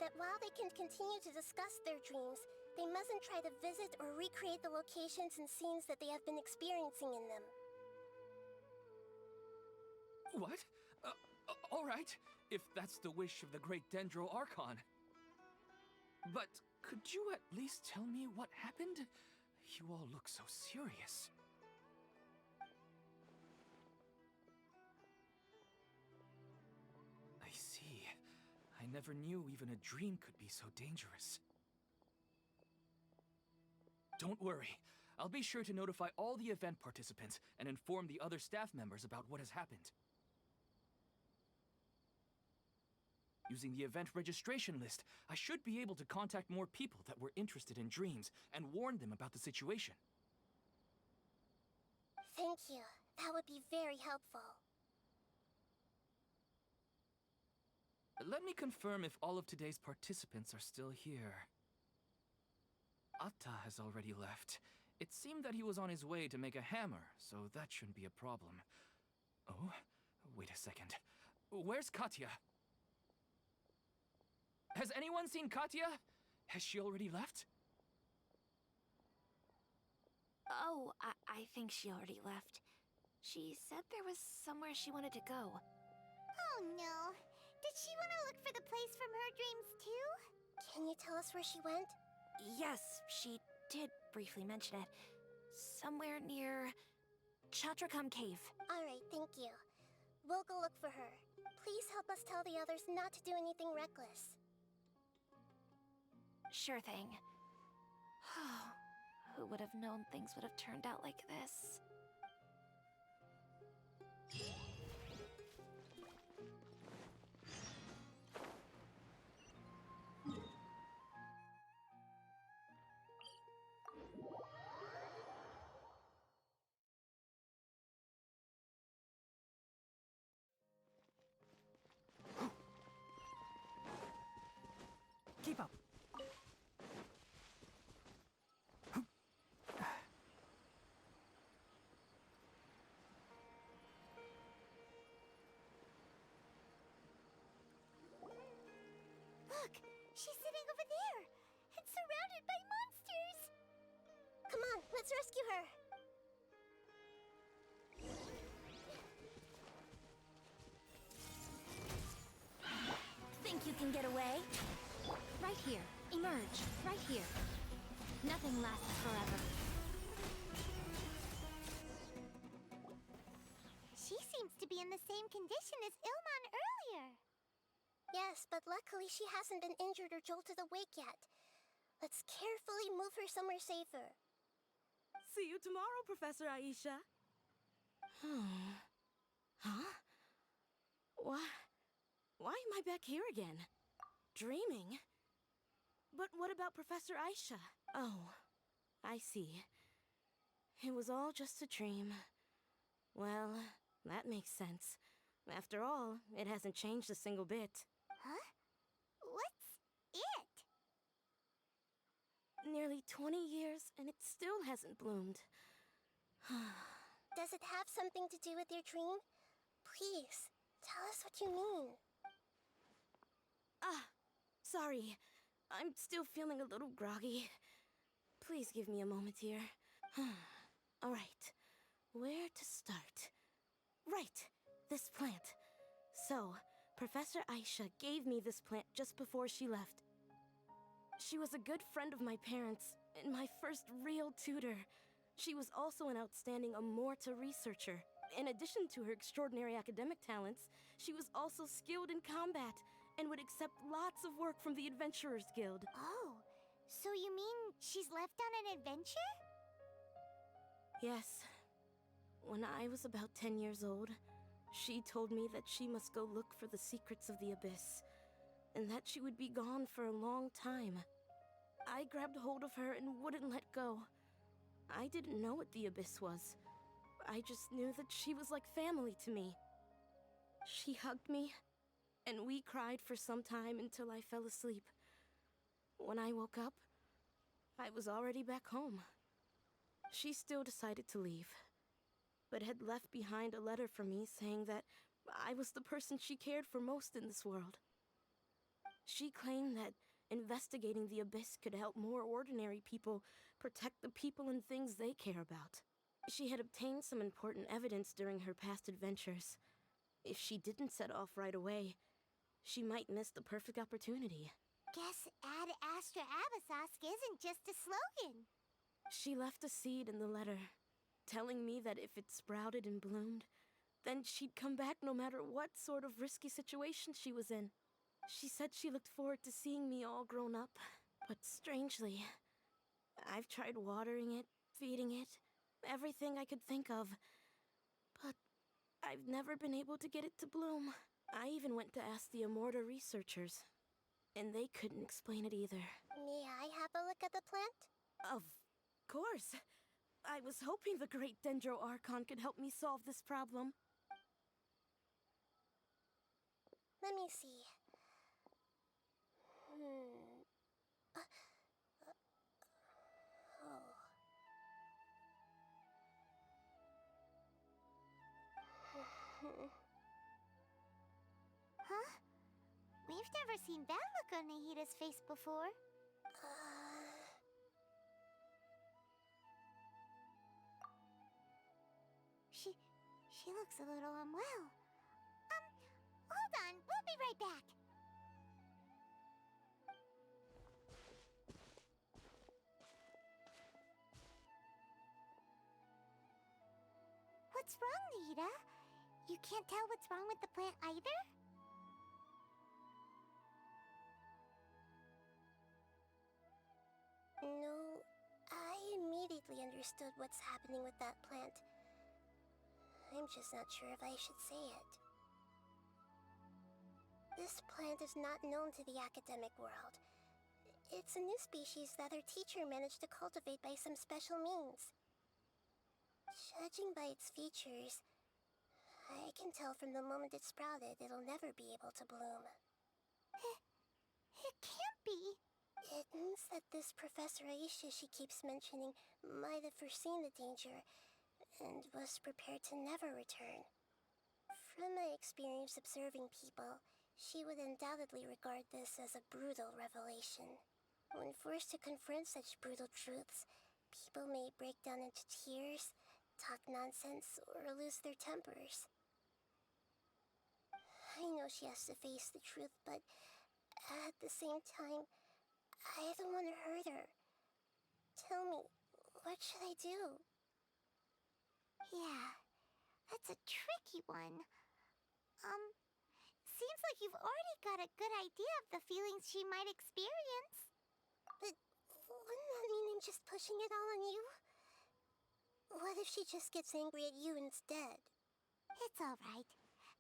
that while they can continue to discuss their dreams, they mustn't try to visit or recreate the locations and scenes that they have been experiencing in them. What? All right, if that's the wish of the great Dendro Archon. But could you at least tell me what happened? You all look so serious. I see. I never knew even a dream could be so dangerous. Don't worry. I'll be sure to notify all the event participants and inform the other staff members about what has happened. Using the event registration list, I should be able to contact more people that were interested in dreams and warn them about the situation. Thank you. That would be very helpful. Let me confirm if all of today's participants are still here. Atta has already left. It seemed that he was on his way to make a hammer, so that shouldn't be a problem. Oh, wait a second. Where's Katya? Has anyone seen Katya? Has she already left? Oh, I think she already left. She said there was somewhere she wanted to go. Oh no. Did she want to look for the place from her dreams too? Can you tell us where she went? Yes, she did briefly mention it. Somewhere near Chatrakam Cave. Alright, thank you. We'll go look for her. Please help us tell the others not to do anything reckless. Sure thing. Who would have known things would have turned out like this? Keep up. Look, she's sitting over there and surrounded by monsters. Come on, let's rescue her. Think you can get away? Right here. Emerge. Right here. Nothing lasts forever. She seems to be in the same condition as Ilman earlier. Yes, but luckily she hasn't been injured or jolted awake yet. Let's carefully move her somewhere safer. See you tomorrow, Professor Aisha. Huh? Why am I back here again? Dreaming? But what about Professor Aisha? Oh, I see. It was all just a dream. Well, that makes sense. After all, it hasn't changed a single bit. Huh? What's it? Nearly 20 years, and it still hasn't bloomed. Does it have something to do with your dream? Please, tell us what you mean. Sorry. I'm still feeling a little groggy. Please give me a moment here. All right. Where to start? Right. This plant. So, Professor Aisha gave me this plant just before she left. She was a good friend of my parents, and my first real tutor. She was also an outstanding Amorta researcher. In addition to her extraordinary academic talents, she was also skilled in combat, and would accept lots of work from the Adventurers Guild. Oh, so you mean she's left on an adventure? Yes. When I was about 10 years old, she told me that she must go look for the secrets of the Abyss, and that she would be gone for a long time. I grabbed hold of her and wouldn't let go. I didn't know what the Abyss was. I just knew that she was like family to me. She hugged me, and we cried for some time until I fell asleep. When I woke up, I was already back home. She still decided to leave, but had left behind a letter for me saying that I was the person she cared for most in this world. She claimed that investigating the abyss could help more ordinary people protect the people and things they care about. She had obtained some important evidence during her past adventures. If she didn't set off right away, she might miss the perfect opportunity. Guess Ad Astra Abyssosque isn't just a slogan. She left a seed in the letter, telling me that if it sprouted and bloomed, then she'd come back no matter what sort of risky situation she was in. She said she looked forward to seeing me all grown up, but strangely, I've tried watering it, feeding it, everything I could think of, but I've never been able to get it to bloom. I even went to ask the Immorta researchers, and they couldn't explain it either. May I have a look at the plant? Of course. I was hoping the great Dendro Archon could help me solve this problem. Let me see. Huh? We've never seen that look on Nahida's face before. She looks a little unwell. Hold on, we'll be right back. What's wrong, Nahida? You can't tell what's wrong with the plant either? No, I immediately understood what's happening with that plant. I'm just not sure if I should say it. This plant is not known to the academic world. It's a new species that our teacher managed to cultivate by some special means. Judging by its features, I can tell from the moment it sprouted it'll never be able to bloom. It can't be. It means that this Professor Aisha she keeps mentioning might have foreseen the danger and was prepared to never return. From my experience observing people, she would undoubtedly regard this as a brutal revelation. When forced to confront such brutal truths, people may break down into tears, talk nonsense, or lose their tempers. I know she has to face the truth, but at the same time, I don't want to hurt her. Tell me, what should I do? Yeah, that's a tricky one. Seems like you've already got a good idea of the feelings she might experience. But wouldn't that mean I'm just pushing it all on you? What if she just gets angry at you instead? It's alright.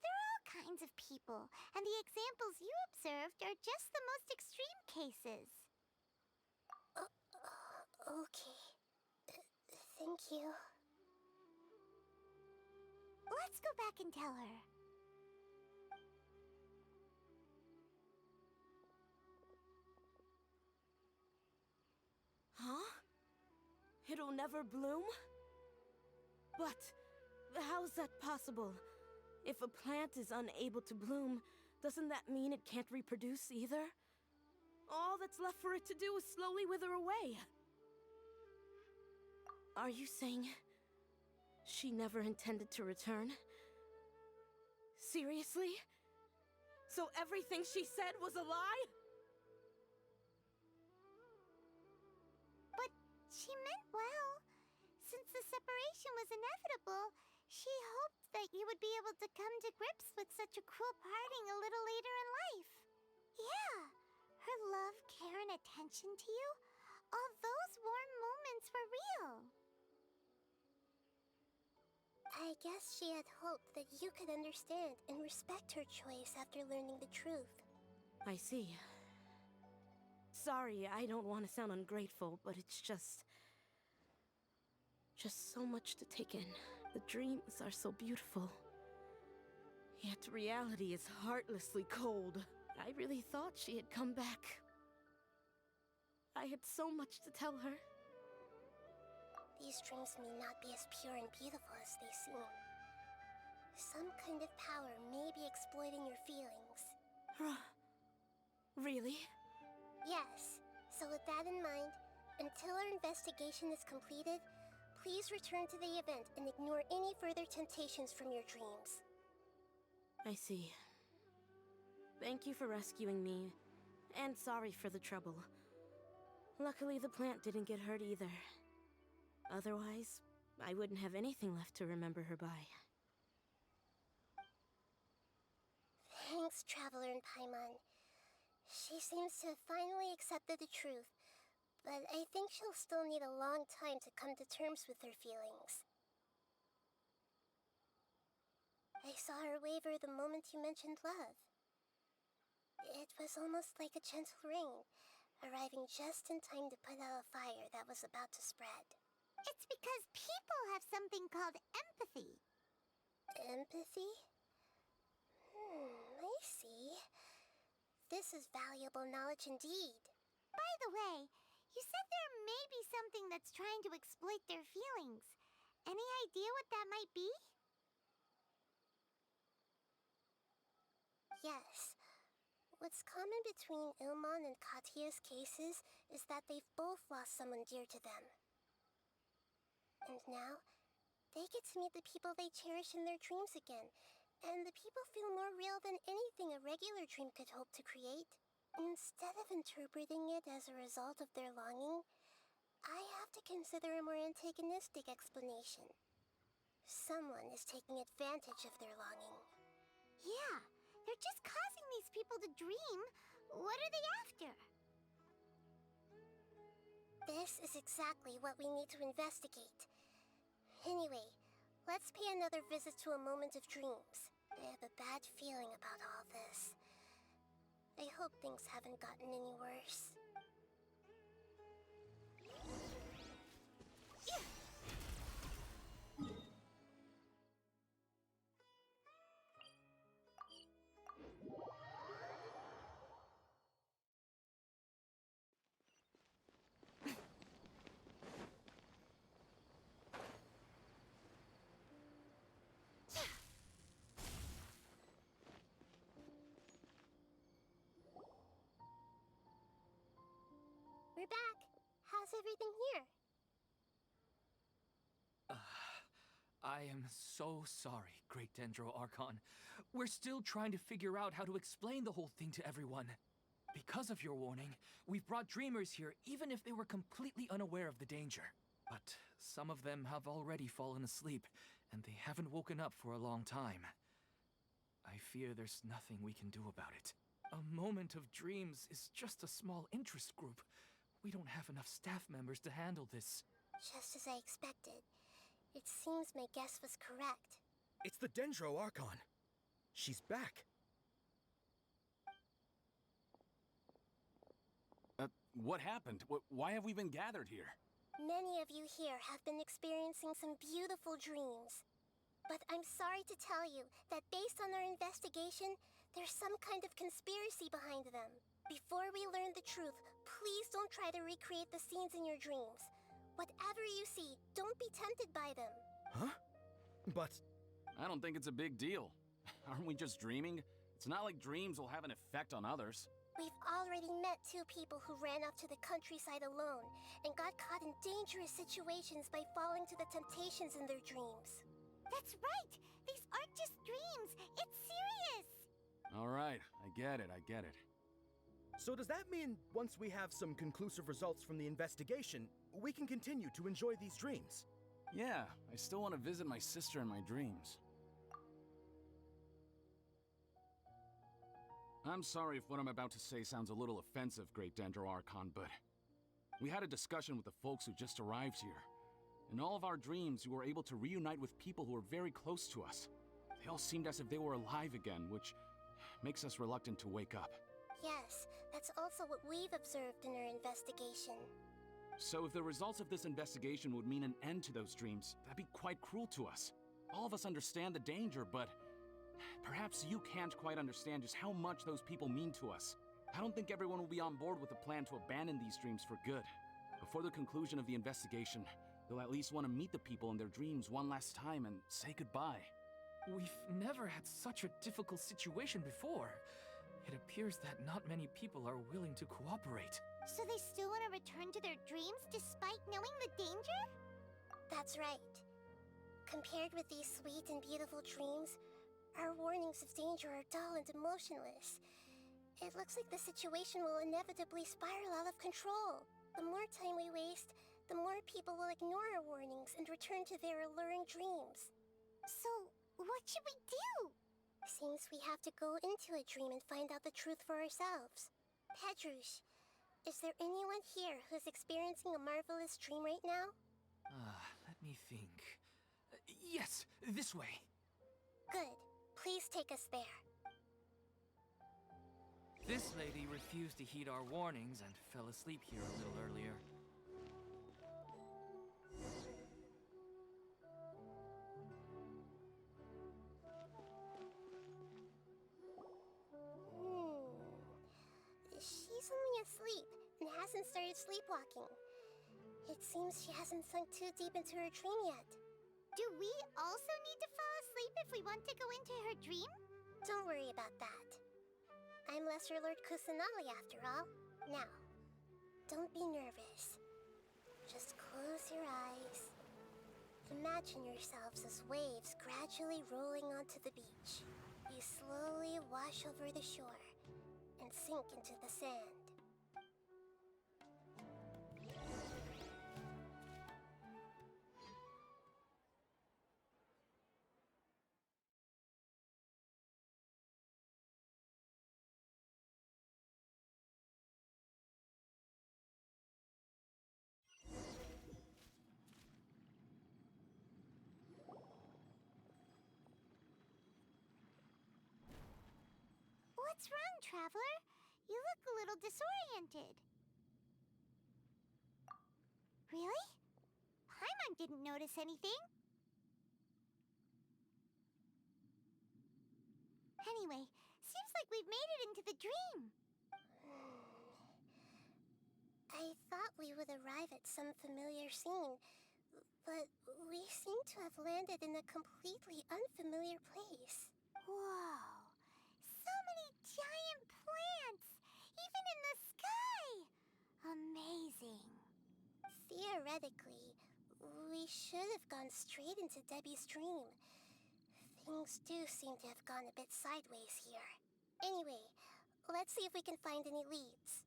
There are all kinds of people, and the examples you observed are just the most extreme cases. Okay. Thank you. Let's go back and tell her. Huh? It'll never bloom? But how's that possible? If a plant is unable to bloom, doesn't that mean it can't reproduce either? All that's left for it to do is slowly wither away. Are you saying she never intended to return? Seriously? So everything she said was a lie? But she meant well. Since the separation was inevitable, she hoped that you would be able to come to grips with such a cruel parting a little later in life. Yeah, her love, care, and attention to you, all those warm moments were real. I guess she had hoped that you could understand and respect her choice after learning the truth. I see. Sorry, I don't want to sound ungrateful, but it's just so much to take in. The dreams are so beautiful. Yet reality is heartlessly cold. I really thought she had come back. I had so much to tell her. These dreams may not be as pure and beautiful as they seem. Some kind of power may be exploiting your feelings. Really? Yes. So with that in mind, until our investigation is completed, please return to the event and ignore any further temptations from your dreams. I see. Thank you for rescuing me, and sorry for the trouble. Luckily, the plant didn't get hurt either. Otherwise, I wouldn't have anything left to remember her by. Thanks, Traveler and Paimon. She seems to have finally accepted the truth, but I think she'll still need a long time to come to terms with her feelings. I saw her waver the moment you mentioned love. It was almost like a gentle rain, arriving just in time to put out a fire that was about to spread. It's because people have something called empathy. Empathy? I see. This is valuable knowledge indeed. By the way, you said there may be something that's trying to exploit their feelings. Any idea what that might be? Yes. What's common between Ilmon and Katia's cases is that they've both lost someone dear to them. And now, they get to meet the people they cherish in their dreams again, and the people feel more real than anything a regular dream could hope to create. Instead of interpreting it as a result of their longing, I have to consider a more antagonistic explanation. Someone is taking advantage of their longing. Yeah, they're just causing these people to dream. What are they after? This is exactly what we need to investigate. Anyway, let's pay another visit to a moment of dreams. I have a bad feeling about all this. I hope things haven't gotten any worse. We're back. How's everything here? I am so sorry, Great Dendro Archon. We're still trying to figure out how to explain the whole thing to everyone. Because of your warning, we've brought dreamers here even if they were completely unaware of the danger. But some of them have already fallen asleep, and they haven't woken up for a long time. I fear there's nothing we can do about it. A moment of dreams is just a small interest group. We don't have enough staff members to handle this. Just as I expected. It seems my guess was correct. It's the Dendro Archon. She's back. What happened? Why have we been gathered here? Many of you here have been experiencing some beautiful dreams. But I'm sorry to tell you that based on our investigation, there's some kind of conspiracy behind them. Before we learn the truth, please don't try to recreate the scenes in your dreams. Whatever you see, don't be tempted by them. Huh? But... I don't think it's a big deal. Aren't we just dreaming? It's not like dreams will have an effect on others. We've already met two people who ran off to the countryside alone and got caught in dangerous situations by falling to the temptations in their dreams. That's right! These aren't just dreams! It's serious! All right, I get it. so does that mean once we have some conclusive results from the investigation, we can continue to enjoy these dreams? Yeah, I still want to visit my sister in my dreams. I'm sorry if what I'm about to say sounds a little offensive, Great Dendro Archon, but we had a discussion with the folks who just arrived here. In all of our dreams, we were able to reunite with people who were very close to us. They all seemed as if they were alive again, which makes us reluctant to wake up. Yes, that's also what we've observed in our investigation. So if the results of this investigation would mean an end to those dreams, that'd be quite cruel to us. All of us understand the danger, but perhaps you can't quite understand just how much those people mean to us. I don't think everyone will be on board with the plan to abandon these dreams for good. Before the conclusion of the investigation, they'll at least want to meet the people in their dreams one last time and say goodbye. We've never had such a difficult situation before. It appears that not many people are willing to cooperate. So they still want to return to their dreams despite knowing the danger? That's right. Compared with these sweet and beautiful dreams, our warnings of danger are dull and emotionless. It looks like the situation will inevitably spiral out of control. The more time we waste, the more people will ignore our warnings and return to their alluring dreams. So, what should we do? Seems we have to go into a dream and find out the truth for ourselves. Pedrush, is there anyone here who's experiencing a marvelous dream right now? Let me think. Yes, this way. Good. Please take us there. This lady refused to heed our warnings and fell asleep here a little earlier. She's only asleep and hasn't started sleepwalking. It seems she hasn't sunk too deep into her dream yet. Do we also need to fall asleep if we want to go into her dream? Don't worry about that. I'm Lesser Lord Kusanali after all. Now, don't be nervous. Just close your eyes. Imagine yourselves as waves gradually rolling onto the beach. You slowly wash over the shore and sink into the sand. What's wrong, Traveler? You look a little disoriented. Really? Paimon didn't notice anything. Anyway, seems like we've made it into the dream. I thought we would arrive at some familiar scene, but we seem to have landed in a completely unfamiliar place. Whoa! So many giant plants! Even in the sky! Amazing. Theoretically, we should have gone straight into Debbie's dream. Things do seem to have gone a bit sideways here. Anyway, let's see if we can find any leads.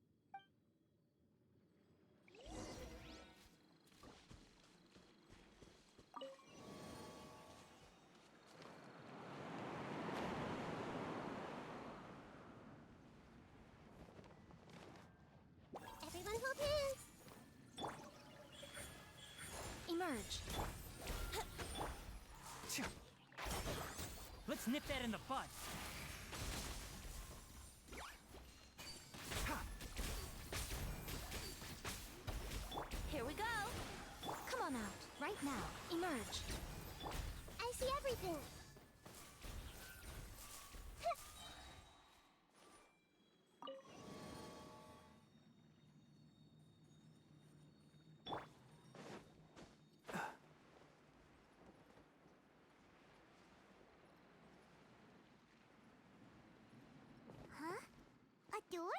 Everyone hold hands! Emerge. Let's nip that in the bud. Here we go. Come on out. Right now. Emerge. I see everything! Huh? A door?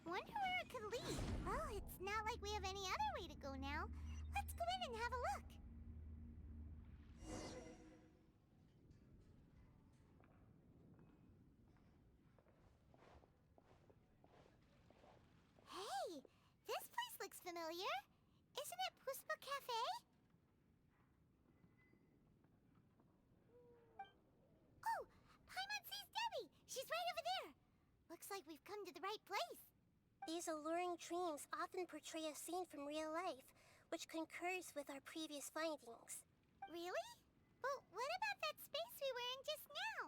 Wonder where it could lead. Well, it's not like we have any other way to go now. Let's go in and have a look. Hey, this place looks familiar. Isn't it Puspa Cafe? Oh, Paimon sees Debbie. She's right over there. Looks like we've come to the right place. These alluring dreams often portray a scene from real life, which concurs with our previous findings. Really? But what about that space we were in just now?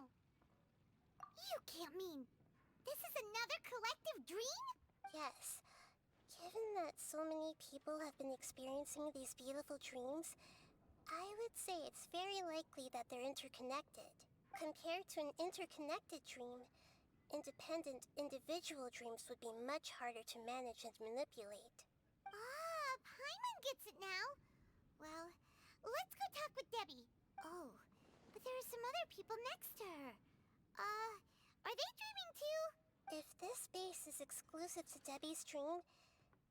You can't mean this is another collective dream? Yes. Given that so many people have been experiencing these beautiful dreams, I would say it's very likely that they're interconnected. Compared to an interconnected dream, independent individual dreams would be much harder to manage and manipulate. Ah, Paimon gets it now. Well, let's go talk with Debbie. Oh, but there are some other people next to her. Are they dreaming too? If this space is exclusive to Debbie's dream,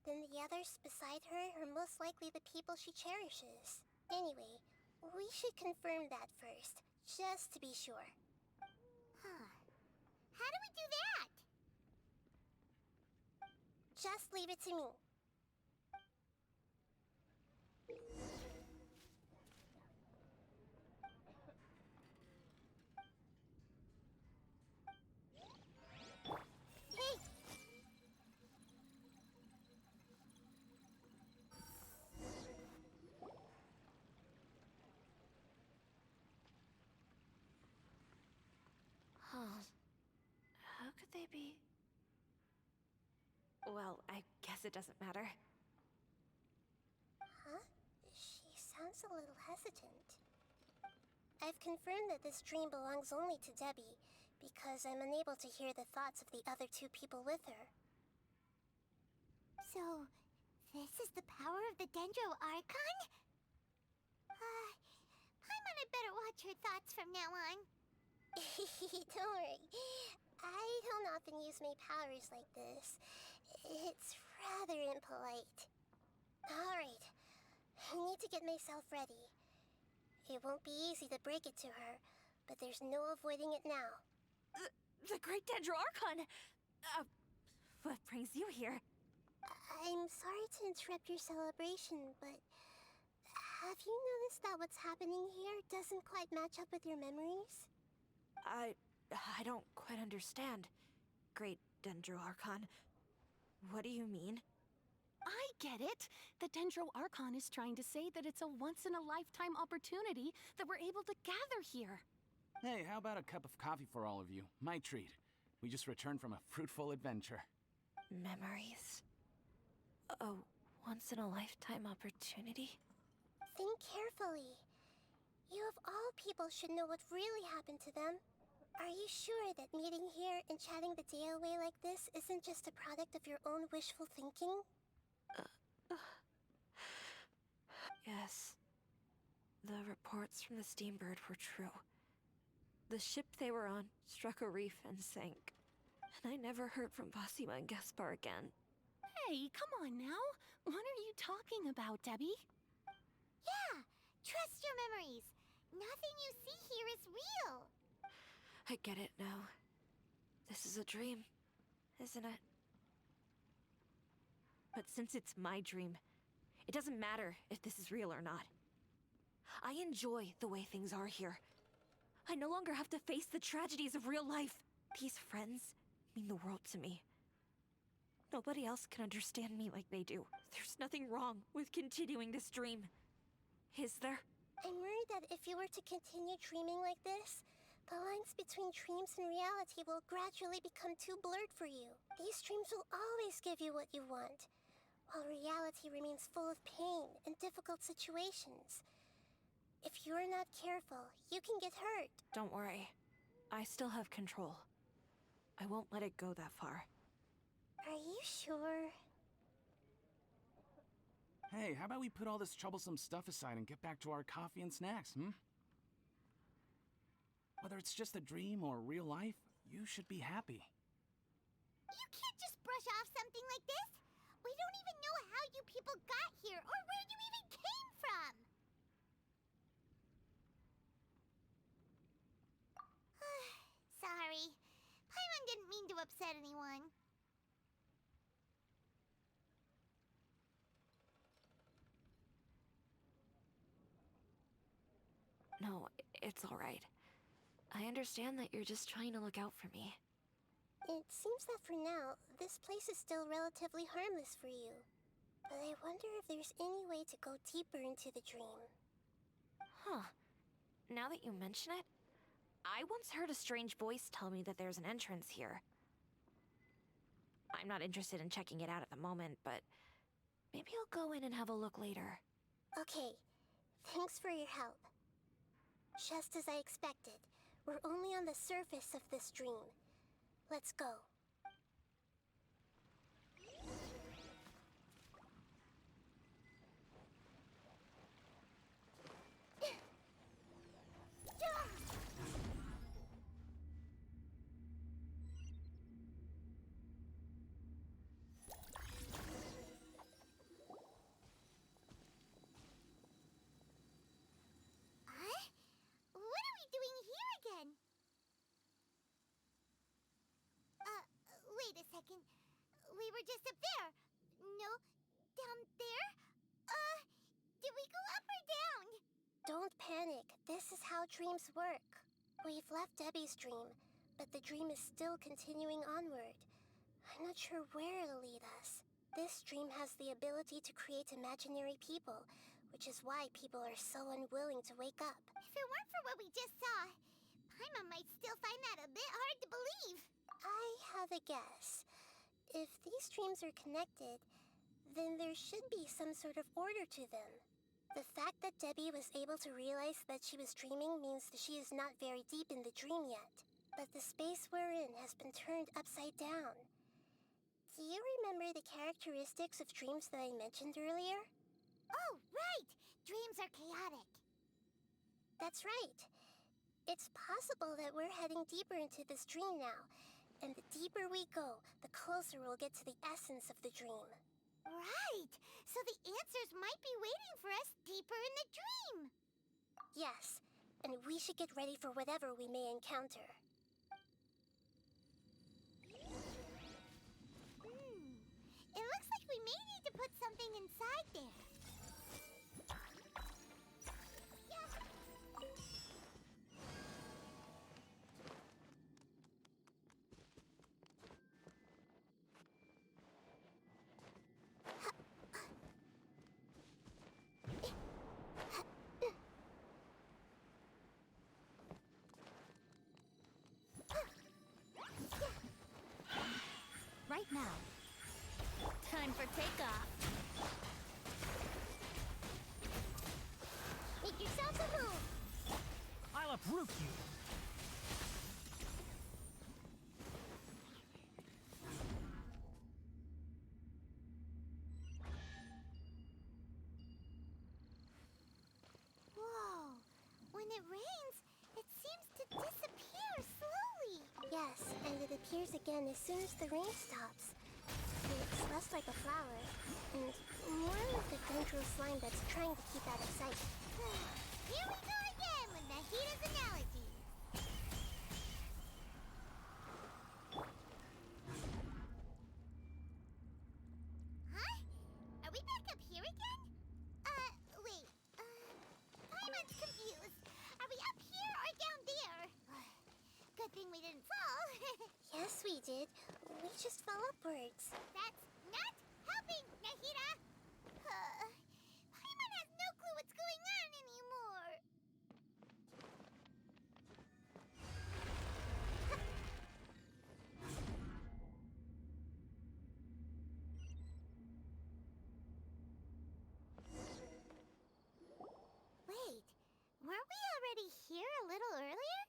then the others beside her are most likely the people she cherishes. Anyway, we should confirm that first, just to be sure. Huh. How do we do that? Just leave it to me. Hey! Huh. How could they be? Well, I guess it doesn't matter. Huh? She sounds a little hesitant. I've confirmed that this dream belongs only to Debbie, because I'm unable to hear the thoughts of the other two people with her. So, this is the power of the Dendro Archon? Paimon had better watch her thoughts from now on. Don't worry. I don't often use my powers like this. It's rather impolite. Alright. I need to get myself ready. It won't be easy to break it to her, but there's no avoiding it now. The Great Dendro Archon! What brings you here? I'm sorry to interrupt your celebration, but have you noticed that what's happening here doesn't quite match up with your memories? I don't quite understand. Great Dendro Archon. What do you mean? I get it. The Dendro Archon is trying to say that it's a once-in-a-lifetime opportunity that we're able to gather here. Hey, how about a cup of coffee for all of you? My treat. We just returned from a fruitful adventure. Memories. A once-in-a-lifetime opportunity? Think carefully. You of all people should know what really happened to them. Are you sure that meeting here and chatting the day away like this isn't just a product of your own wishful thinking? Yes. The reports from the Steambird were true. The ship they were on struck a reef and sank. And I never heard from Basima and Gaspar again. Hey, come on now. What are you talking about, Debbie? Yeah, trust your memories. Nothing you see here is real. I get it now. This is a dream, isn't it? But since it's my dream, it doesn't matter if this is real or not. I enjoy the way things are here. I no longer have to face the tragedies of real life. These friends mean the world to me. Nobody else can understand me like they do. There's nothing wrong with continuing this dream. Is there? I'm worried that if you were to continue dreaming like this, the lines between dreams and reality will gradually become too blurred for you. These dreams will always give you what you want, while reality remains full of pain and difficult situations. If you're not careful, you can get hurt. Don't worry. I still have control. I won't let it go that far. Are you sure? Hey, how about we put all this troublesome stuff aside and get back to our coffee and snacks, hmm? Whether it's just a dream or real life, you should be happy. You can't just brush off something like this. We don't even know how you people got here or where you even came from. Sorry. Paimon didn't mean to upset anyone. No, it's all right. I understand that you're just trying to look out for me. It seems that for now, this place is still relatively harmless for you. But I wonder if there's any way to go deeper into the dream. Huh. Now that you mention it, I once heard a strange voice tell me that there's an entrance here. I'm not interested in checking it out at the moment, but maybe I'll go in and have a look later. Okay, thanks for your help. Just as I expected, we're only on the surface of this dream. Let's go. we were just up there. No, down there? Did we go up or down? Don't panic. This is how dreams work. We've left Debbie's dream, but the dream is still continuing onward. I'm not sure where it'll lead us. This dream has the ability to create imaginary people, which is why people are so unwilling to wake up. If it weren't for what we just saw, Paimon might still find that a bit hard to believe. I have a guess. If these dreams are connected, then there should be some sort of order to them. The fact that Debbie was able to realize that she was dreaming means that she is not very deep in the dream yet. But the space we're in has been turned upside down. Do you remember the characteristics of dreams that I mentioned earlier? Oh, right! Dreams are chaotic. That's right. It's possible that we're heading deeper into this dream now. And the deeper we go, the closer we'll get to the essence of the dream. Right! So the answers might be waiting for us deeper in the dream. Yes, and we should get ready for whatever we may encounter. It looks like we may need to put something inside there. Right now. Time for takeoff. Make yourselves a move. I'll uproot you. Whoa. When it rains, it seems to disappear slowly. Yes, and it appears again as soon as the rain stops. It's less like a flower, and more like a dendral slime that's trying to keep out of sight. Here we go again with Nahita's analogy. Huh? Are we back up here again? Wait. Paimon's confused. Are we up here or down there? Good thing we didn't fall. Yes, we did. We just fell upwards. That's not helping, Nahita! Paimon has no clue what's going on anymore. Wait, weren't we already here a little earlier?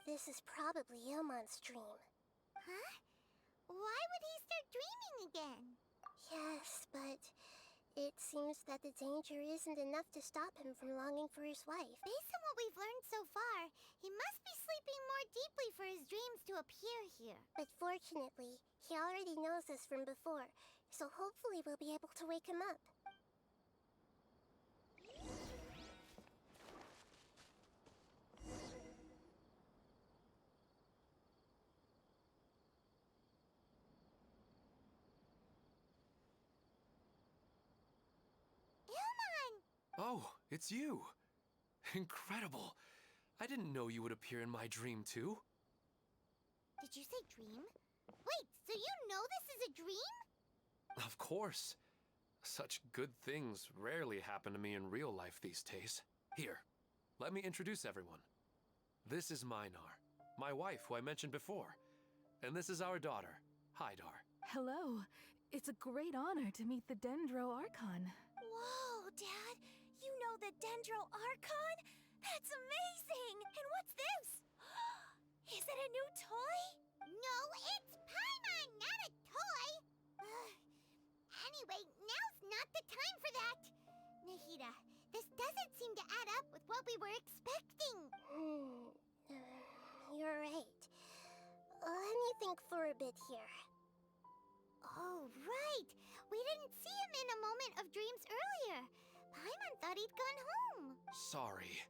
This is probably Ilmon's dream. Huh? Why would he start dreaming again? Yes, but it seems that the danger isn't enough to stop him from longing for his wife. Based on what we've learned so far, he must be sleeping more deeply for his dreams to appear here. But fortunately, he already knows us from before, so hopefully we'll be able to wake him up. Oh, it's you! Incredible! I didn't know you would appear in my dream, too. Did you say dream? Wait, so you know this is a dream? Of course. Such good things rarely happen to me in real life these days. Here, let me introduce everyone. This is Minar, my wife who I mentioned before. And this is our daughter, Hydar. Hello. It's a great honor to meet the Dendro Archon. Whoa, Dad! You know the Dendro Archon? That's amazing! And what's this? Is it a new toy? No, it's Paimon, not a toy! Anyway, now's not the time for that! Nahita, this doesn't seem to add up with what we were expecting. You're right. Let me think for a bit here. Oh, right! We didn't see him in a moment of dreams earlier. Paimon thought he'd gone home. Sorry.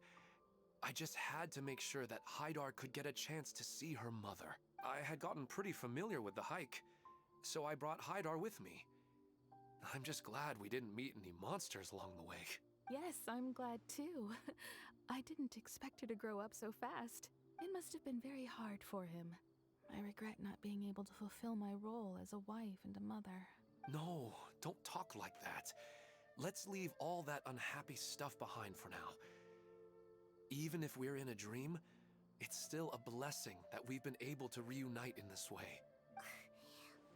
I just had to make sure that Haidar could get a chance to see her mother. I had gotten pretty familiar with the hike, so I brought Haidar with me. I'm just glad we didn't meet any monsters along the way. Yes, I'm glad too. I didn't expect her to grow up so fast. It must have been very hard for him. I regret not being able to fulfill my role as a wife and a mother. No, don't talk like that. Let's leave all that unhappy stuff behind for now. Even if we're in a dream, it's still a blessing that we've been able to reunite in this way.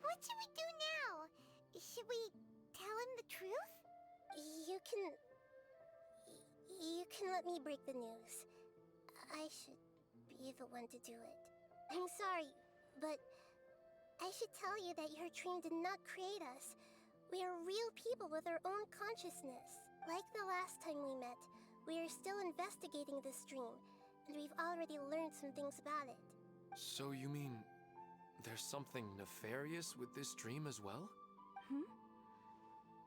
What should we do now? Should we tell him the truth? You can let me break the news. I should be the one to do it. I'm sorry, but I should tell you that your dream did not create us. We are real people with our own consciousness. Like the last time we met, we are still investigating this dream, and we've already learned some things about it. So you mean there's something nefarious with this dream as well?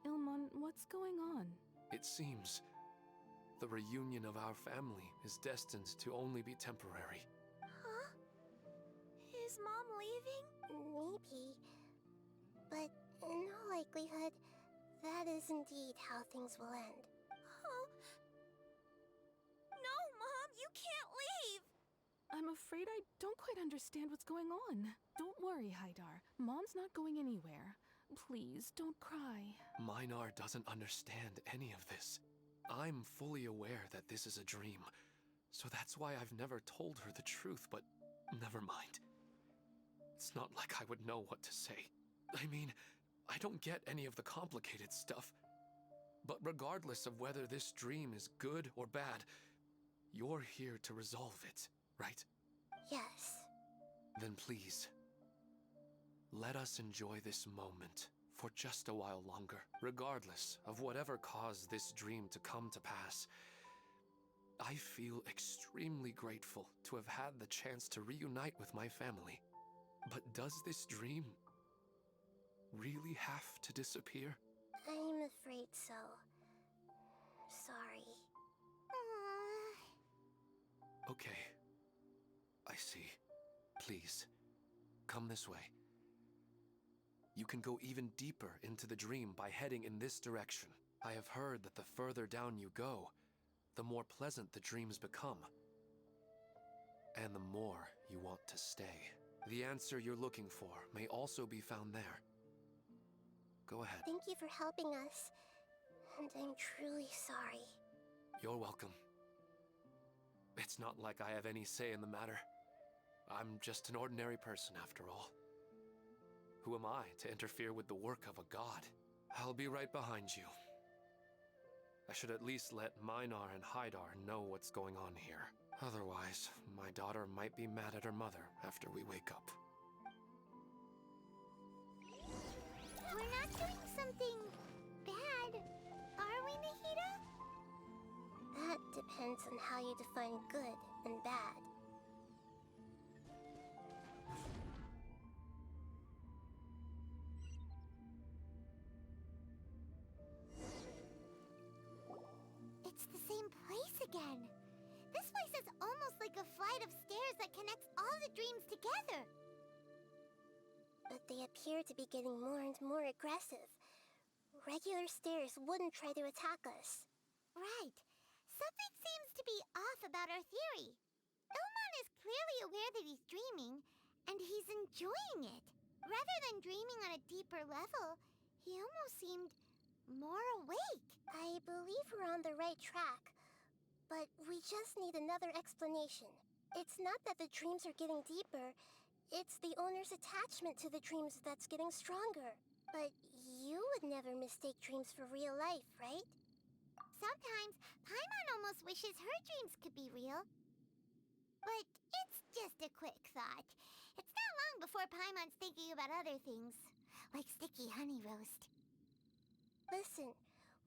Ilmon, what's going on? It seems the reunion of our family is destined to only be temporary. Huh? Is Mom leaving? Maybe. But in all likelihood, that is indeed how things will end. Oh. No, Mom, you can't leave! I'm afraid I don't quite understand what's going on. Don't worry, Haidar. Mom's not going anywhere. Please, don't cry. Minar doesn't understand any of this. I'm fully aware that this is a dream, so that's why I've never told her the truth, but never mind. It's not like I would know what to say. I mean, I don't get any of the complicated stuff. But regardless of whether this dream is good or bad, you're here to resolve it, right? Yes. Then please, let us enjoy this moment for just a while longer. Regardless of whatever caused this dream to come to pass, I feel extremely grateful to have had the chance to reunite with my family. But does this dream really have to disappear? I'm afraid so. Sorry. Okay. I see. Please, come this way. You can go even deeper into the dream by heading in this direction. I have heard that the further down you go, the more pleasant the dreams become. And the more you want to stay. The answer you're looking for may also be found there. Go ahead. Thank you for helping us. And I'm truly sorry. You're welcome. It's not like I have any say in the matter. I'm just an ordinary person after all. Who am I to interfere with the work of a god? I'll be right behind you. I should at least let Minar and Haidar know what's going on here. Otherwise, my daughter might be mad at her mother after we wake up. We're not doing something bad, are we, Nahida? That depends on how you define good and bad. It's the same place again. This place is almost like a flight of stairs that connects all the dreams together. But they appear to be getting more and more aggressive. Regular stairs wouldn't try to attack us. Right. Something seems to be off about our theory. Ilmon is clearly aware that he's dreaming, and he's enjoying it. Rather than dreaming on a deeper level, he almost seemed more awake. I believe we're on the right track, but we just need another explanation. It's not that the dreams are getting deeper, it's the owner's attachment to the dreams that's getting stronger. But you would never mistake dreams for real life, right? Sometimes, Paimon almost wishes her dreams could be real. But it's just a quick thought. It's not long before Paimon's thinking about other things, like sticky honey roast. Listen,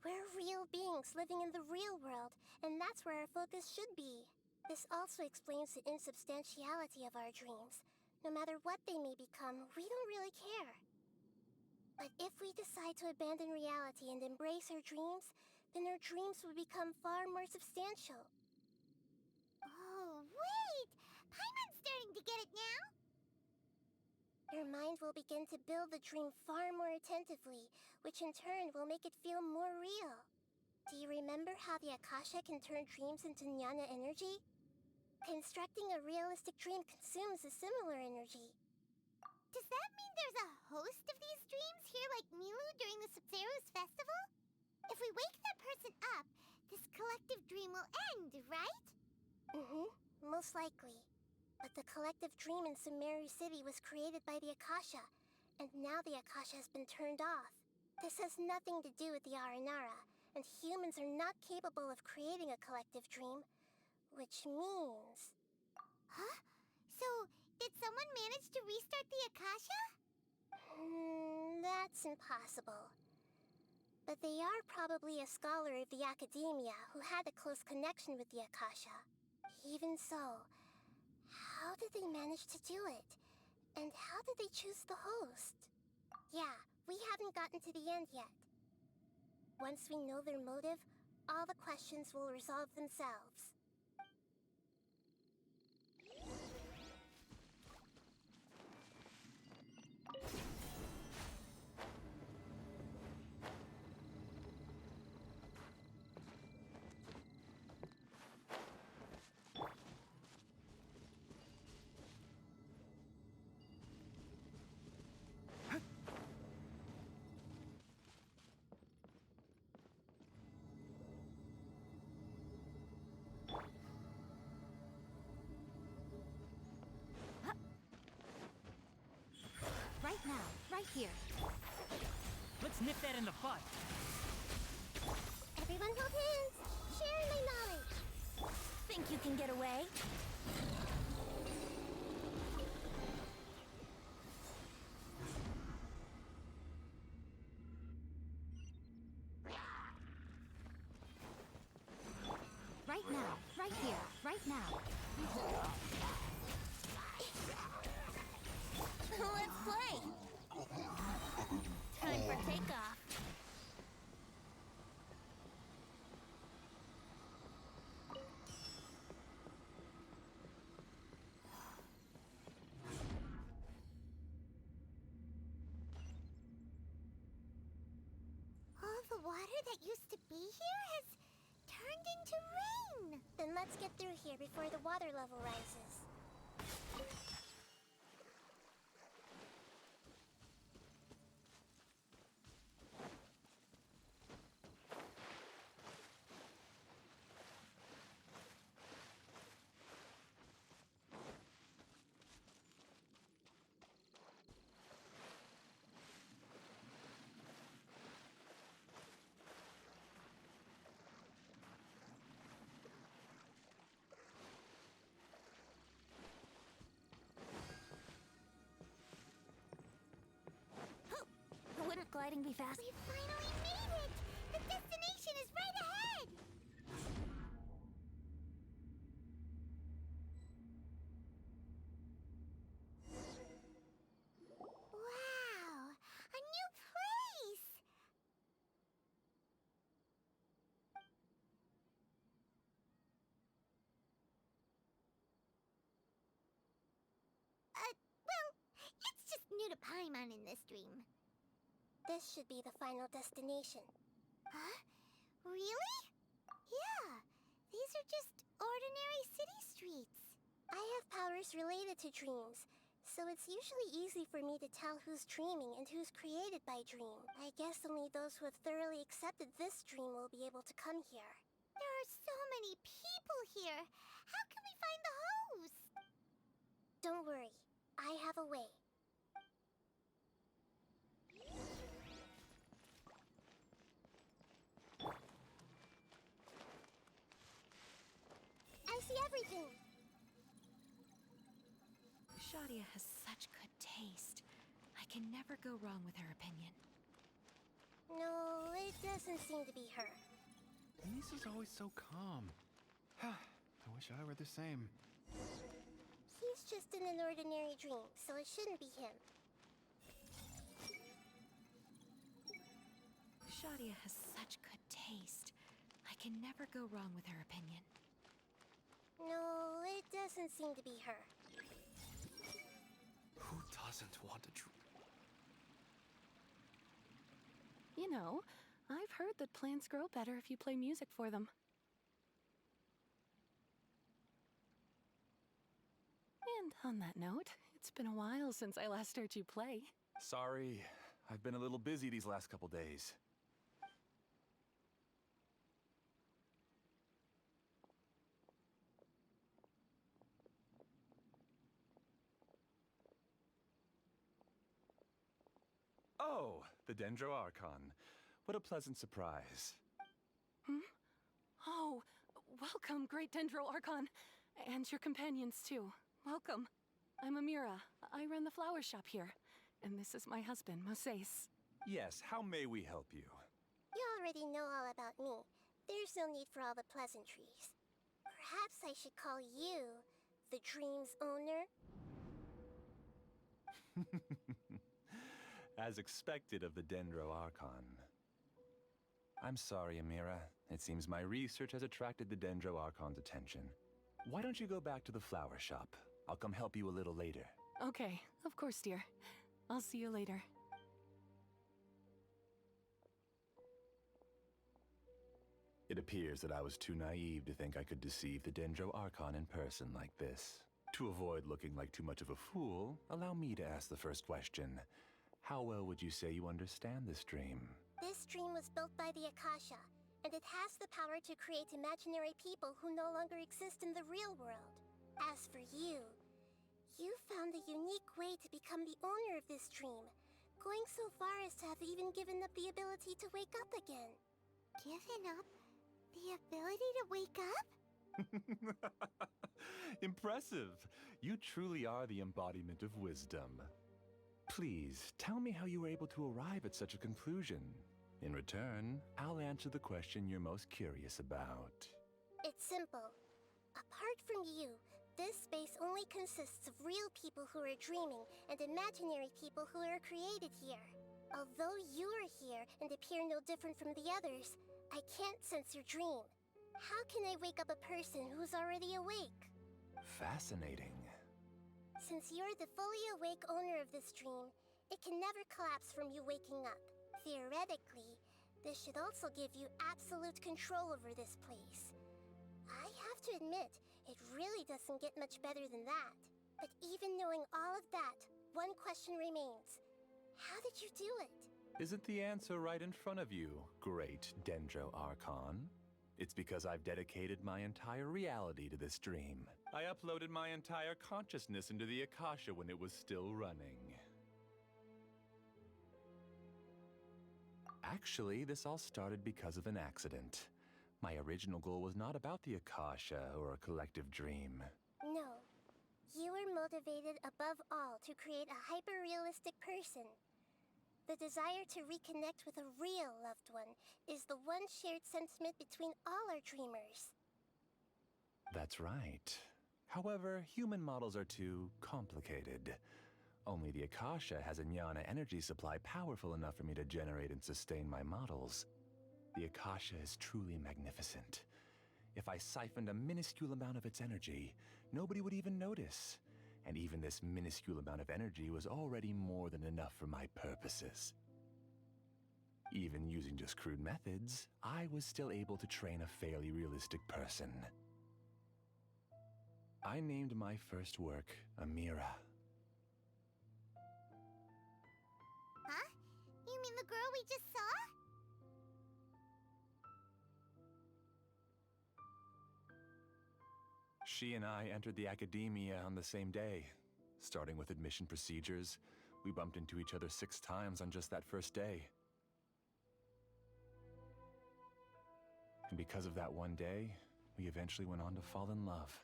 we're real beings living in the real world, and that's where our focus should be. This also explains the insubstantiality of our dreams. No matter what they may become, we don't really care. But if we decide to abandon reality and embrace our dreams, then our dreams will become far more substantial. You get it now? Your mind will begin to build the dream far more attentively, which in turn will make it feel more real. Do you remember how the Akasha can turn dreams into jnana energy? Constructing a realistic dream consumes a similar energy. Does that mean there's a host of these dreams here like Milu during the Sumeru's festival? If we wake that person up, this collective dream will end, right? Most likely. But the collective dream in Sumeru City was created by the Akasha, and now the Akasha has been turned off. This has nothing to do with the Aranara, and humans are not capable of creating a collective dream, which means... Huh? So, did someone manage to restart the Akasha? That's impossible. But they are probably a scholar of the academia who had a close connection with the Akasha. Even so, how did they manage to do it? And how did they choose the host? Yeah, we haven't gotten to the end yet. Once we know their motive, all the questions will resolve themselves. Right now, right here. Let's nip that in the bud. Everyone hold hands! Share my knowledge! Think you can get away? Right now, right here, right now. Let's play! Time for takeoff. All the water that used to be here has turned into rain. Then let's get through here before the water level rises. Wouldn't gliding be fast? We finally made it! The destination is right ahead! Wow! A new place! Well, it's just new to Paimon in this dream. This should be the final destination. Huh? Really? Yeah, these are just ordinary city streets. I have powers related to dreams, so it's usually easy for me to tell who's dreaming and who's created by dream. I guess only those who have thoroughly accepted this dream will be able to come here. There are so many people here. How can we find the host? Don't worry, I have a way. I see everything! Shadia has such good taste. I can never go wrong with her opinion. No, it doesn't seem to be her. Lisa's always so calm. I wish I were the same. He's just in an ordinary dream, so it shouldn't be him. Shadia has such good taste. I can never go wrong with her opinion. No, it doesn't seem to be her. You know, I've heard that plants grow better if you play music for them. And on that note, it's been a while since I last heard you play. Sorry, I've been a little busy these last couple days. Oh, the Dendro Archon. What a pleasant surprise. Oh, welcome, Great Dendro Archon. And your companions, too. Welcome. I'm Amira. I run the flower shop here. And this is my husband, Moses. Yes, how may we help you? You already know all about me. There's no need for all the pleasantries. Perhaps I should call you the dream's owner? As expected of the Dendro Archon. I'm sorry, Amira. It seems my research has attracted the Dendro Archon's attention. Why don't you go back to the flower shop? I'll come help you a little later. Okay, of course, dear. I'll see you later. It appears that I was too naive to think I could deceive the Dendro Archon in person like this. To avoid looking like too much of a fool, allow me to ask the first question. How well would you say you understand this dream? This dream was built by the Akasha, and it has the power to create imaginary people who no longer exist in the real world. As for you, you found a unique way to become the owner of this dream, going so far as to have even given up the ability to wake up again. Given up the ability to wake up? Impressive! You truly are the embodiment of wisdom. Please, tell me how you were able to arrive at such a conclusion. In return, I'll answer the question you're most curious about. It's simple. Apart from you, this space only consists of real people who are dreaming and imaginary people who are created here. Although you are here and appear no different from the others, I can't sense your dream. How can I wake up a person who's already awake? Fascinating. Since you're the fully awake owner of this dream, it can never collapse from you waking up. Theoretically, this should also give you absolute control over this place. I have to admit, it really doesn't get much better than that. But even knowing all of that, one question remains. How did you do it? Isn't the answer right in front of you, great Dendro Archon? It's because I've dedicated my entire reality to this dream. I uploaded my entire consciousness into the Akasha when it was still running. Actually, this all started because of an accident. My original goal was not about the Akasha or a collective dream. No. You were motivated above all to create a hyper-realistic person. The desire to reconnect with a real loved one is the one shared sentiment between all our dreamers. That's right. However, human models are too complicated. Only the Akasha has a jnana energy supply powerful enough for me to generate and sustain my models. The Akasha is truly magnificent. If I siphoned a minuscule amount of its energy, nobody would even notice. And even this minuscule amount of energy was already more than enough for my purposes. Even using just crude methods, I was still able to train a fairly realistic person. I named my first work Amira. Huh? You mean the girl we just saw? She and I entered the academia on the same day. Starting with admission procedures, we bumped into each other 6 times on just that first day. And because of that one day, we eventually went on to fall in love.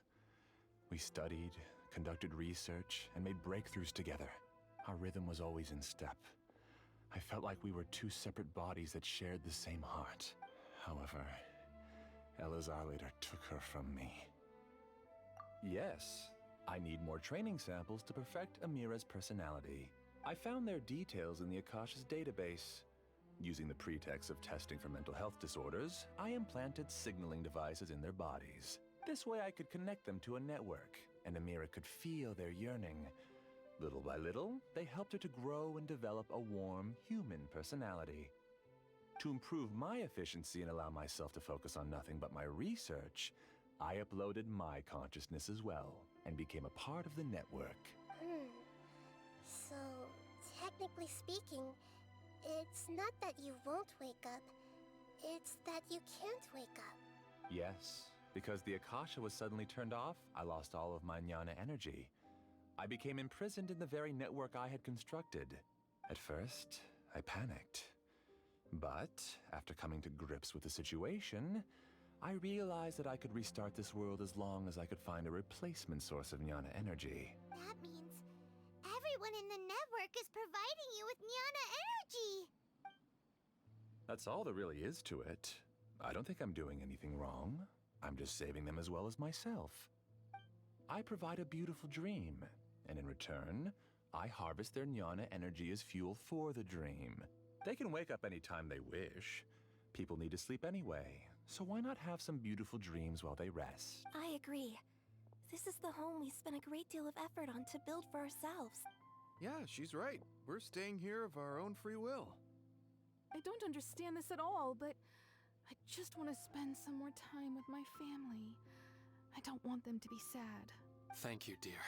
We studied, conducted research, and made breakthroughs together. Our rhythm was always in step. I felt like we were 2 separate bodies that shared the same heart. However, Elazar later took her from me. Yes, I need more training samples to perfect Amira's personality. I found their details in the Akasha's database. Using the pretext of testing for mental health disorders, I implanted signaling devices in their bodies. This way I could connect them to a network, and Amira could feel their yearning. Little by little, they helped her to grow and develop a warm, human personality. To improve my efficiency and allow myself to focus on nothing but my research, I uploaded my consciousness as well and became a part of the network. So, technically speaking, it's not that you won't wake up, it's that you can't wake up. Yes, because the Akasha was suddenly turned off, I lost all of my jnana energy. I became imprisoned in the very network I had constructed. At first, I panicked. But after coming to grips with the situation, I realized that I could restart this world as long as I could find a replacement source of jnana energy. That means everyone in the network is providing you with jnana energy! That's all there really is to it. I don't think I'm doing anything wrong. I'm just saving them as well as myself. I provide a beautiful dream, and in return, I harvest their jnana energy as fuel for the dream. They can wake up anytime they wish. People need to sleep anyway, so why not have some beautiful dreams while they rest? I agree. This is the home we spent a great deal of effort on to build for ourselves. Yeah, she's right. We're staying here of our own free will. I don't understand this at all, but I just want to spend some more time with my family. I don't want them to be sad. Thank you, dear.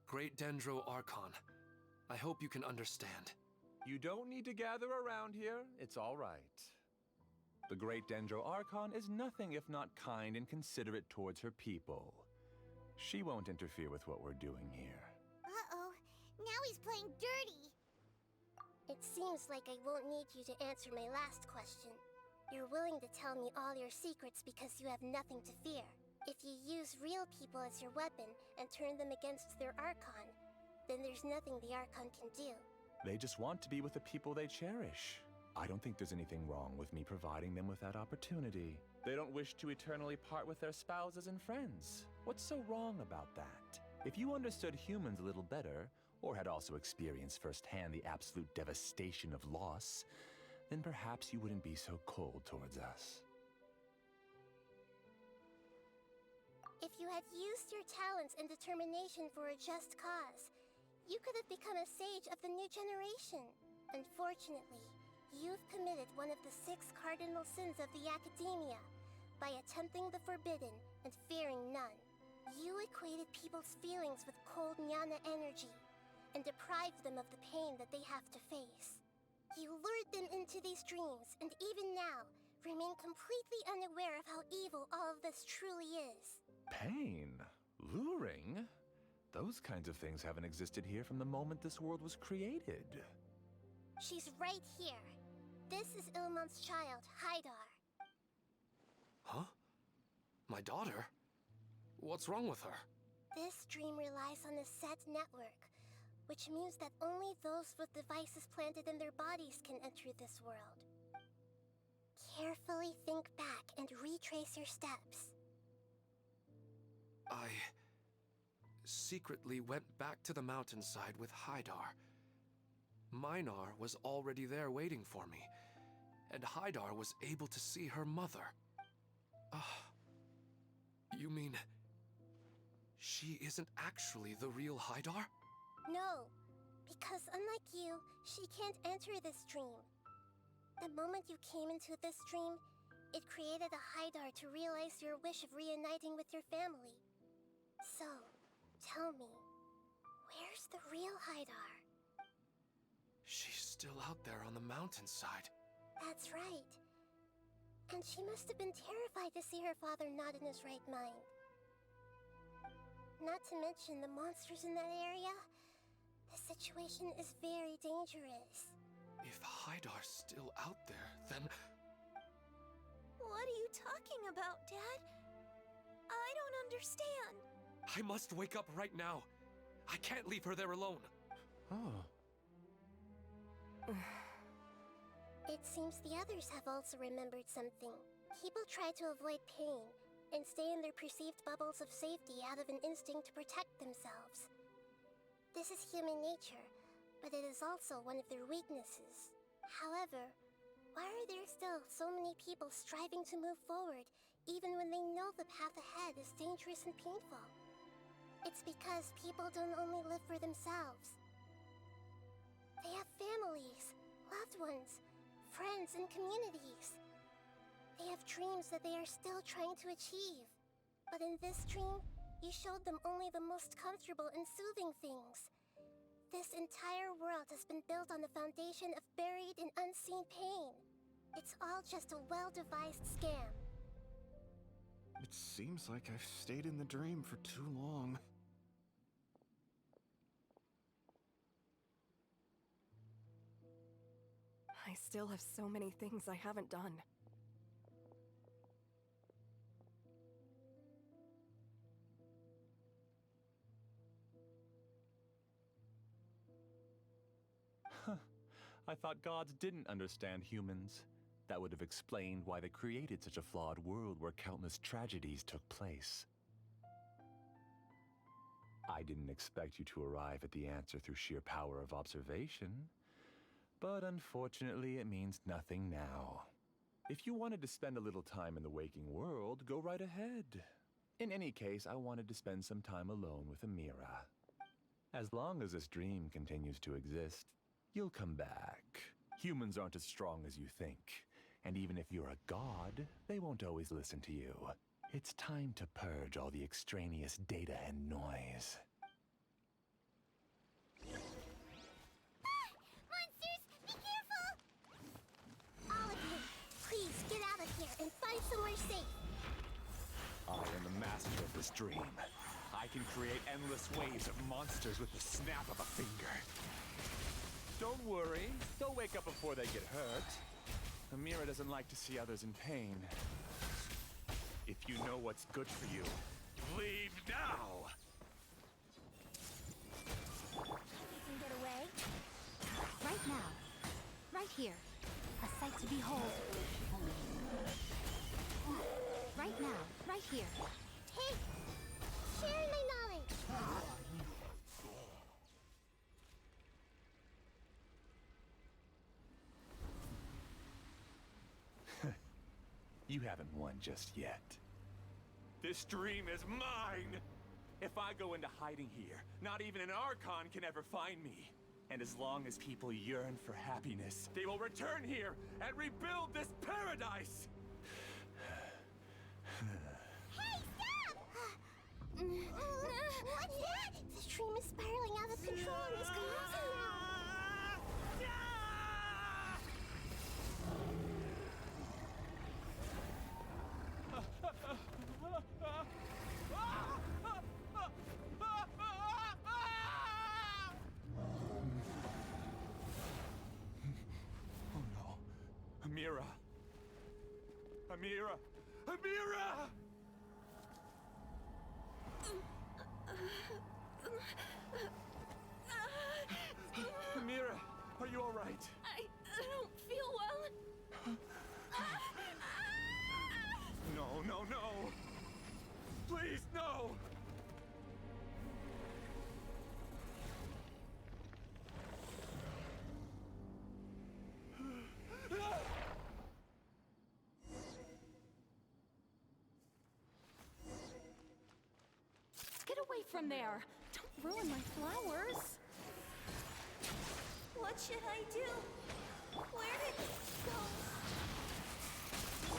Great Dendro Archon, I hope you can understand. You don't need to gather around here. It's all right. The Great Dendro Archon is nothing if not kind and considerate towards her people. She won't interfere with what we're doing here. Uh-oh, now he's playing dirty. It seems like I won't need you to answer my last question. You're willing to tell me all your secrets because you have nothing to fear. If you use real people as your weapon and turn them against their Archon, then there's nothing the Archon can do. They just want to be with the people they cherish. I don't think there's anything wrong with me providing them with that opportunity. They don't wish to eternally part with their spouses and friends. What's so wrong about that? If you understood humans a little better, or had also experienced firsthand the absolute devastation of loss, then perhaps you wouldn't be so cold towards us. If you had used your talents and determination for a just cause, you could have become a sage of the new generation. Unfortunately, you've committed one of the 6 cardinal sins of the Academia by attempting the forbidden and fearing none. You equated people's feelings with cold jnana energy and deprived them of the pain that they have to face. You lured them into these dreams and even now remain completely unaware of how evil all of this truly is. Pain? Luring? Those kinds of things haven't existed here from the moment this world was created. She's right here. This is Ilmon's child, Haidar. Huh? My daughter? What's wrong with her? This dream relies on a set network, which means that only those with devices planted in their bodies can enter this world. Carefully think back and retrace your steps. I secretly went back to the mountainside with Haidar. Minar was already there waiting for me, and Haidar was able to see her mother. You mean she isn't actually the real Haidar? No, because unlike you, she can't enter this dream. The moment you came into this dream, it created a Haidar to realize your wish of reuniting with your family. So, tell me, where's the real Haidar? She's still out there on the mountainside. That's right. And she must have been terrified to see her father not in his right mind. Not to mention the monsters in that area. The situation is very dangerous. If Haidar's still out there, then... What are you talking about, Dad? I don't understand. I must wake up right now. I can't leave her there alone. Oh. It seems the others have also remembered something. People try to avoid pain and stay in their perceived bubbles of safety out of an instinct to protect themselves. This is human nature, but it is also one of their weaknesses. However, why are there still so many people striving to move forward, even when they know the path ahead is dangerous and painful? It's because people don't only live for themselves. They have families, loved ones, friends, and communities. They have dreams that they are still trying to achieve. But in this dream, you showed them only the most comfortable and soothing things. This entire world has been built on the foundation of buried and unseen pain. It's all just a well-devised scam. It seems like I've stayed in the dream for too long. I still have so many things I haven't done. I thought gods didn't understand humans. That would have explained why they created such a flawed world where countless tragedies took place. I didn't expect you to arrive at the answer through sheer power of observation. But unfortunately, it means nothing now. If you wanted to spend a little time in the waking world, go right ahead. In any case, I wanted to spend some time alone with Amira. As long as this dream continues to exist, you'll come back. Humans aren't as strong as you think. And even if you're a god, they won't always listen to you. It's time to purge all the extraneous data and noise. Monsters, be careful! All of you, please get out of here and find somewhere safe. I am the master of this dream. I can create endless waves of monsters with the snap of a finger. Don't worry, they'll wake up before they get hurt. Amira doesn't like to see others in pain. If you know what's good for you, leave now! You can get away. Right now. Right here. A sight to behold. Right now. Right here. Hey! Sharing my knowledge! You haven't won just yet. This dream is mine! If I go into hiding here, not even an Archon can ever find me. And as long as people yearn for happiness, they will return here and rebuild this paradise! Hey, stop! What's that? This dream is spiraling out of control and is collapsing now. Oh no. Amira. Amira! Amira! Amira, are you all right? I don't feel well. No, no, no! Please, no! Get away from there! Don't ruin my flowers! What should I do? Where did it go?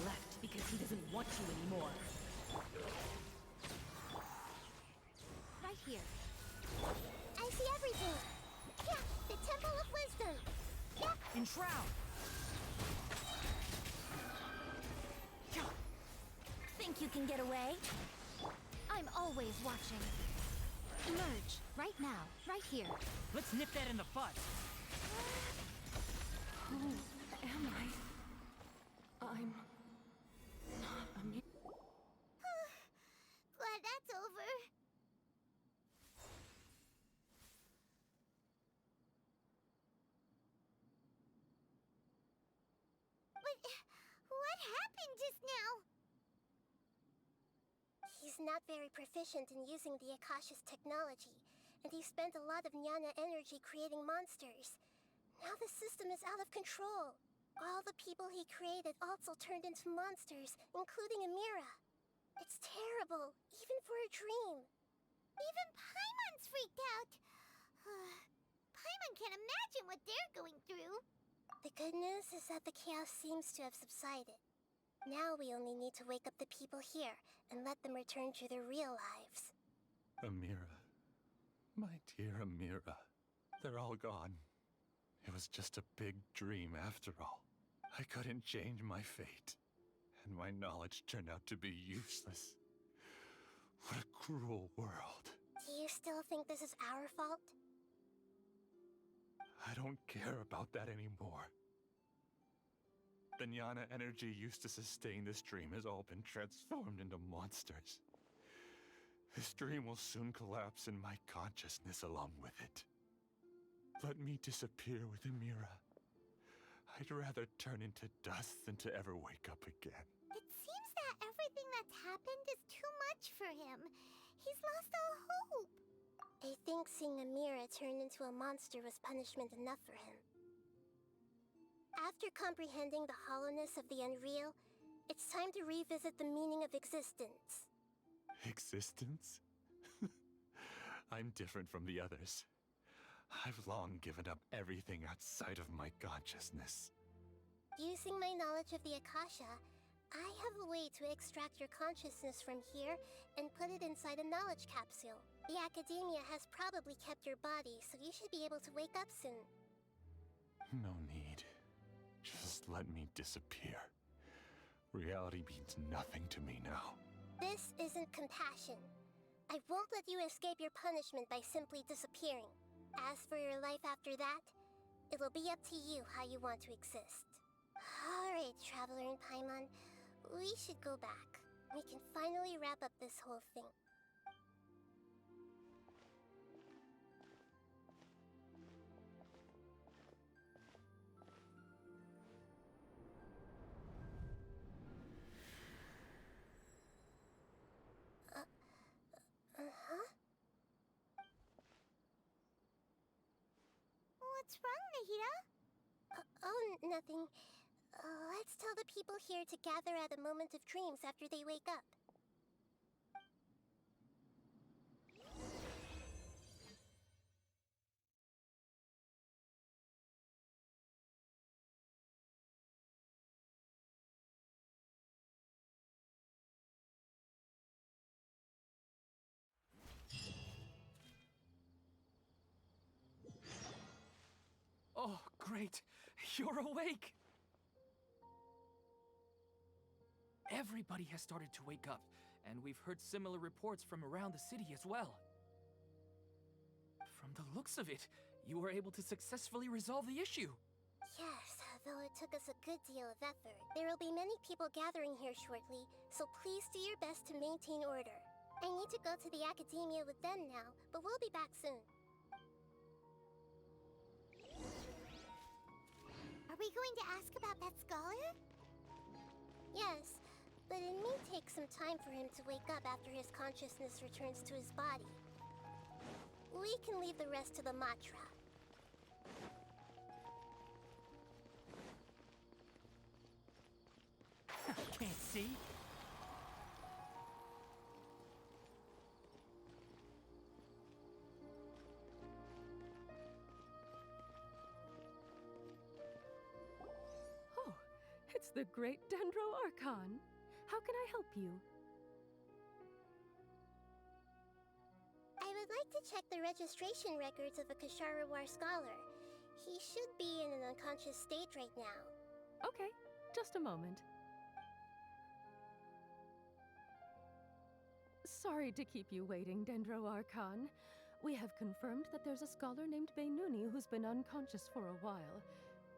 Left because he doesn't want you anymore. Right here. I see everything. Yeah, the Temple of Wisdom. Yeah. Enshroud! Think you can get away? I'm always watching. Emerge. Right now. Right here. Let's nip that in the bud. Who am I? I'm not Amira. Glad that's over. What happened just now? He's not very proficient in using the Akasha's technology, and he spent a lot of Jnana energy creating monsters. Now the system is out of control. All the people he created also turned into monsters, including Amira. It's terrible, even for a dream. Even Paimon's freaked out. Paimon can't imagine what they're going through. The good news is that the chaos seems to have subsided. Now we only need to wake up the people here and let them return to their real lives. Amira. My dear Amira. They're all gone. It was just a big dream after all. I couldn't change my fate. And my knowledge turned out to be useless. What a cruel world. Do you still think this is our fault? I don't care about that anymore. The jnana energy used to sustain this dream has all been transformed into monsters. This dream will soon collapse and my consciousness along with it. Let me disappear with Amira. I'd rather turn into dust than to ever wake up again. It seems that everything that's happened is too much for him. He's lost all hope. I think seeing Amira turn into a monster was punishment enough for him. After comprehending the hollowness of the unreal, it's time to revisit the meaning of existence. Existence? I'm different from the others. I've long given up everything outside of my consciousness. Using my knowledge of the Akasha, I have a way to extract your consciousness from here and put it inside a knowledge capsule. The Academia has probably kept your body, so you should be able to wake up soon. No need. Just let me disappear. Reality means nothing to me now. This isn't compassion. I won't let you escape your punishment by simply disappearing. As for your life after that, it'll be up to you how you want to exist. Alright, Traveler in Paimon, we should go back. We can finally wrap up this whole thing. What's wrong, Nahida? Nothing. Let's tell the people here to gather at a moment of dreams after they wake up. Oh, great! You're awake! Everybody has started to wake up, and we've heard similar reports from around the city as well. From the looks of it, you were able to successfully resolve the issue. Yes, though it took us a good deal of effort. There will be many people gathering here shortly, so please do your best to maintain order. I need to go to the Academia with them now, but we'll be back soon. Are we going to ask about that scholar? Yes, but it may take some time for him to wake up after his consciousness returns to his body. We can leave the rest to the Matra. Can't see? Oh, it's the great Dendro Archon. How can I help you? I would like to check the registration records of a Kashara War scholar. He should be in an unconscious state right now. Okay, just a moment. Sorry to keep you waiting, Dendro Archon. We have confirmed that there's a scholar named Beinuni who's been unconscious for a while.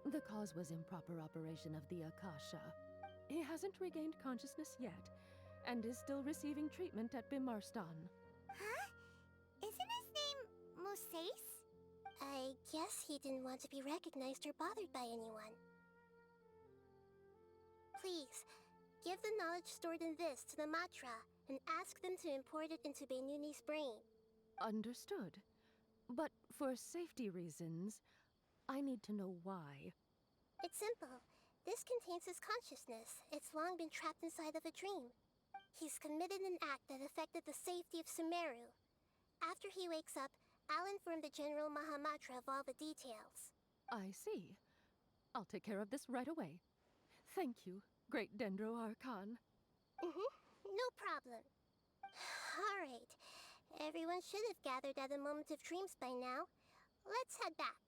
The cause was improper operation of the Akasha. He hasn't regained consciousness yet, and is still receiving treatment at Bimarstan. Huh? Isn't his name Musace? I guess he didn't want to be recognized or bothered by anyone. Please, give the knowledge stored in this to the Matra and ask them to import it into Beinuni's brain. Understood. But for safety reasons, I need to know why. It's simple. This contains his consciousness. It's long been trapped inside of a dream. He's committed an act that affected the safety of Sumeru. After he wakes up, I'll inform the General Mahamatra of all the details. I see. I'll take care of this right away. Thank you, Great Dendro Archon. No problem. Alright. Everyone should have gathered at the Moment of Dreams by now. Let's head back.